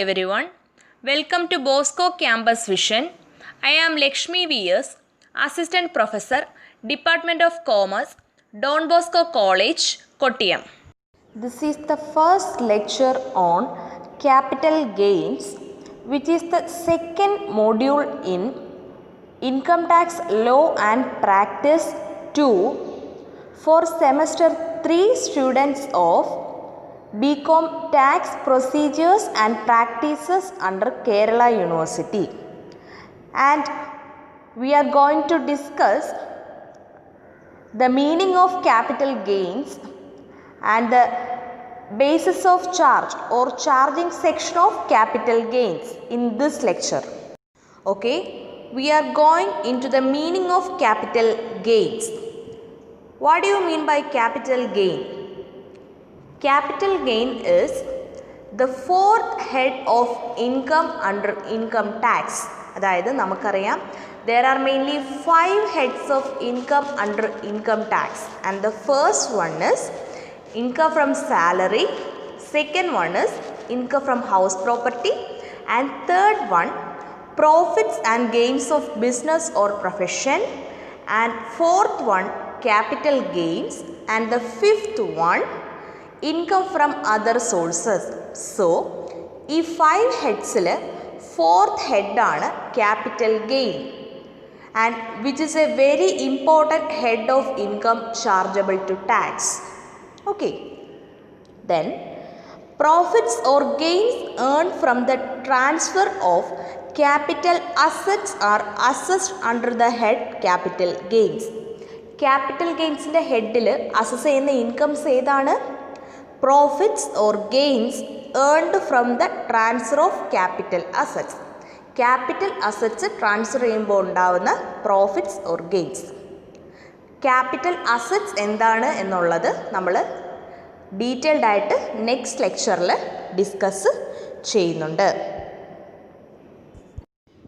everyone, welcome to Bosco Campus Vision. I am Lakshmi V.S., Assistant Professor, Department of Commerce, Don Bosco College, Kottayam. This is the first lecture on capital gains, which is the second module in Income Tax Law and Practice 2 for semester 3 students of BCom Tax Procedures and Practices under Kerala University. And we are going to discuss the meaning of capital gains and the basis of charge or charging section of capital gains in this lecture. Okay, we are going into the meaning of capital gains. What do you mean by capital gain? Capital gain is the fourth head of income under income tax. അതായത് നമുക്കറിയാം there are mainly 5 heads of income under income tax, and the first one is income from salary, second one is income from house property, and third one profits and gains of business or profession, and fourth one capital gains, and the fifth one income from other sources. So, ഈ 5 headsൽ fourth head ആണ് capital gain, and which is a very important head of income chargeable to tax. Okay. Then, profits or gains earned from the transfer of capital assets are assessed under the head capital gains. Capital gains-ന്റെ ഹെഡിൽ assess ചെയ്യുന്ന incomes ഏതാണ്? Profits or gains earned from the transfer of capital assets. Capital assets transfer ചെയ്യുമ്പോൾ ഉണ്ടാവുന്ന profits or gains. Capital assets എന്താണ് എന്നുള്ളത് നമ്മൾ detailed ആയിട്ട് നെക്സ്റ്റ് ലെക്ചറിൽ ഡിസ്കസ് ചെയ്യുന്നുണ്ട്.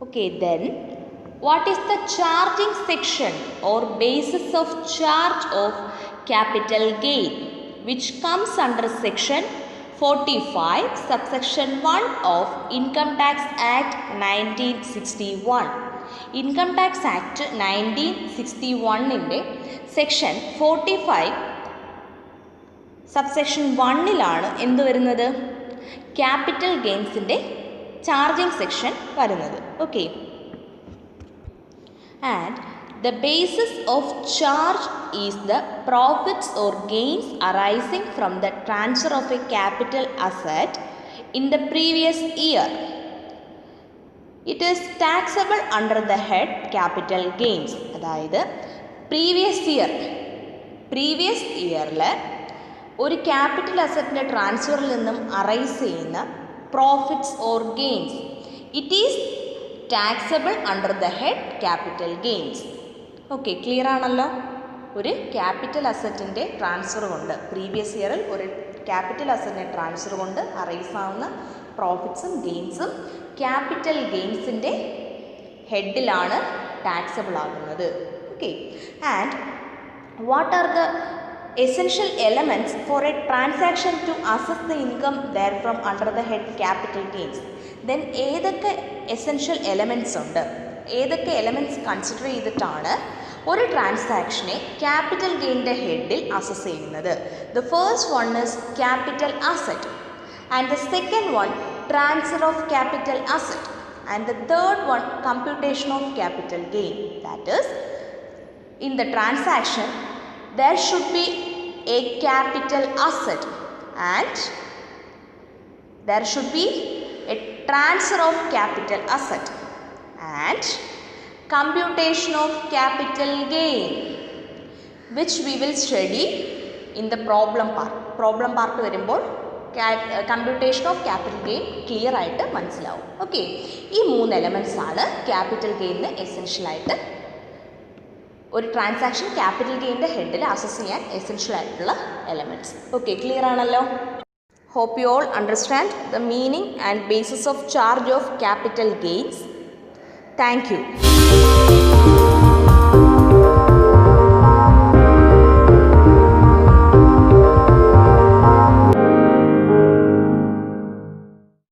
Okay, then what is the charging section or basis of charge of capital gain, which comes under section 45 subsection 1 of Income Tax Act 1961. Income Tax Act 1961-ന്റെ section 45 subsection 1-ലാണ് എന്ത് വരുന്നത്? Capital ഗെയിൻസിൻ്റെ charging section വരുന്നത്. Okay, and the basis of charge is the profits or gains arising from the transfer of a capital asset in the previous year. It is taxable under the head capital gains. അതായത് previous yearൽ ഒരു capital അസറ്റിൻ്റെ ട്രാൻസ്ഫറിൽ നിന്നും arise ചെയ്യുന്ന profits or gains, it is taxable under the head capital gains. Okay, clear ആണല്ലോ? ഒരു capital അസറ്റിൻ്റെ ട്രാൻസ്ഫർ കൊണ്ട് പ്രീവിയസ് ഇയറിൽ ഒരു ക്യാപിറ്റൽ അസറ്റിൻ്റെ ട്രാൻസ്ഫർ കൊണ്ട് അറൈസ് ആവുന്ന പ്രോഫിറ്റ്സും ഗെയിൻസും ക്യാപിറ്റൽ ഗെയിൻസിൻ്റെ ഹെഡിലാണ് ടാക്സബിൾ ആകുന്നത്. Okay, and what are the essential elements for a transaction to assess the income therefrom under the head capital gains? Then ഏതൊക്കെ essential elements ഉണ്ട്, ഏതൊക്കെ എലമെൻറ്റ്സ് കൺസിഡർ ചെയ്തിട്ടാണ് ഒരു ട്രാൻസാക്ഷനെ ക്യാപിറ്റൽ ഗെയിൻ്റെ ഹെഡിൽ അസസ് ചെയ്യുന്നത്? The first one is capital asset, and the second one transfer of capital asset, and the third one computation of capital gain. That is in the transaction there should be a capital asset and there should be a transfer of capital asset and computation of capital gain, which we will study in the problem part വരുമ്പോൾ computation of capital gain clear ആയിട്ട് മനസ്സിലാവും. Okay, ഈ 3 elements ആണ് capital ഗെയിനിന് essential ആയിട്ട് ഒരു transaction capital ഗെയിൻ്റെ ഹെഡിൽ assess ചെയ്യാൻ എസെൻഷ്യൽ ആയിട്ടുള്ള എലമെൻറ്റ്സ്. ഓക്കെ, ക്ലിയർ ആണല്ലോ? Hope you all understand the meaning and basis of charge of capital gains. Thank U.